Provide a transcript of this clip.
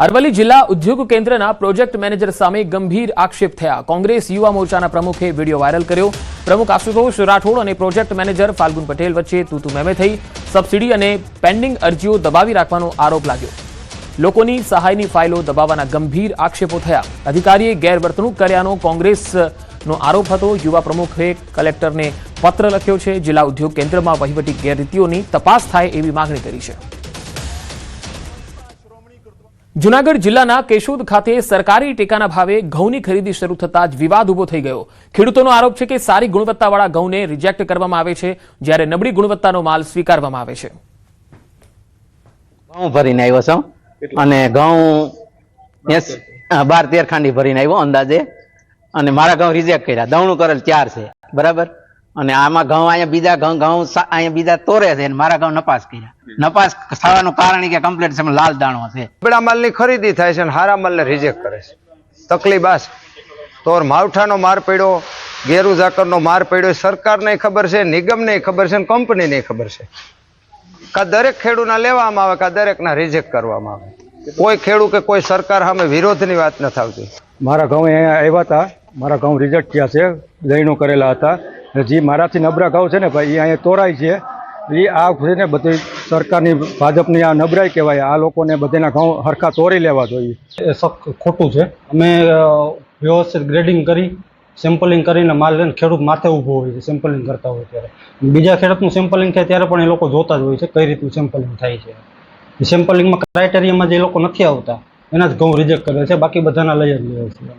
અરવલ્લી જિલ્લા ઉદ્યોગ કેન્દ્રના પ્રોજેક્ટ મેનેજર સામે ગંભીર આક્ષેપ થયા। કોંગ્રેસ યુવા મોરચાના પ્રમુખે વિડીયો વાયરલ કર્યો। પ્રમુખ આશુતોષ રાઠોડ અને પ્રોજેક્ટ મેનેજર ફાલ્ગુન પટેલ વચ્ચે તૂતુ મેમે થઈ। સબસિડી અને પેન્ડિંગ અરજીઓ દબાવી રાખવાનો આરોપ લાગ્યો। લોકોની સહાયની ફાઇલો દબાવવાના ગંભીર આક્ષેપો થયા। અધિકારીએ ગેરવર્તણૂક કર્યાનો કોંગ્રેસનો આરોપ હતો। યુવા પ્રમુખે કલેક્ટરને પત્ર લખ્યો છે। જિલ્લા ઉદ્યોગ કેન્દ્રમાં વહીવટી ગેરરીતિઓની તપાસ થાય એવી માગણી કરી છે। જૂનાગઢ જિલ્લાના કેશોદ ખાતે સરકારી ટેકાના ભાવે ઘઉંની ખરીદી શરૂ થતાં જ વિવાદ ઉભો થઈ ગયો। ખેડૂતોનો આરોપ છે કે સારી ગુણવત્તાવાળા ઘઉંને રિજેક્ટ કરવામાં આવે છે, જ્યારે નબળી ગુણવત્તાનો માલ સ્વીકારવામાં આવે છે। ઘઉં ભરીને આવ્યો છું અને ઘઉં 12-13 ખાંડી ભરીને આવ્યો અંદાજે, અને મારા ઘઉં રિજેક્ટ કર્યા। દવણું કરેલ 4 છે, બરાબર। અને આમાં ઘઉં અહીંયા બીજા ઘઉં અહીંયા બીજા તોરે છે, મારા ઘઉં નપાસ કર્યા। નપાસ થવાનું કારણ કે કમ્પ્લીટ છે લાલ દાણો છે। નબળા માલની ખરીદી થાય છે અને હારા માલને રિજેક્ટ કરે છે। તકલીફ આ તો માવઠાનો માર પડ્યો, ગેરુ ઝાકરનો માર પડ્યો, સરકારને ખબર છે, નિગમને ખબર છે, કંપનીને ખબર છે। કા દરેક ખેડૂતના લેવામાં આવે, કા દરેકના રિજેક્ટ કરવામાં આવે। કોઈ ખેડૂત કે કોઈ સરકાર સામે વિરોધની વાત નથી આવતી। મારા ઘઉં અહીંયા આવ્યા હતા, મારા ઘઉં રિજેક્ટ થયા છે, દહીંનું કરેલા હતા। જે મારાથી નબળા ઘઉં છે ને ભાઈ, એ અહીંયા તોરાય છે। એ આ ને બધી સરકારની ભાજપની આ નબળાઈ કહેવાય। આ લોકોને બધાના ઘઉં હરખા તોરી લેવા જોઈએ। એ ખોટું છે। અમે વ્યવસ્થિત ગ્રેડિંગ કરી સેમ્પલિંગ કરીને માલ લઈને ખેડૂત માથે ઊભો હોય છે સેમ્પલિંગ કરતા હોય ત્યારે। બીજા ખેડૂતનું સેમ્પલિંગ થાય ત્યારે પણ એ લોકો જોતા જ હોય છે કઈ રીતનું સેમ્પલિંગ થાય છે। સેમ્પલિંગમાં ક્રાઇટેરિયામાં જે લોકો નથી આવતા એના જ ઘઉં રિજેક્ટ કરે છે, બાકી બધાના લઈ જ લે છે।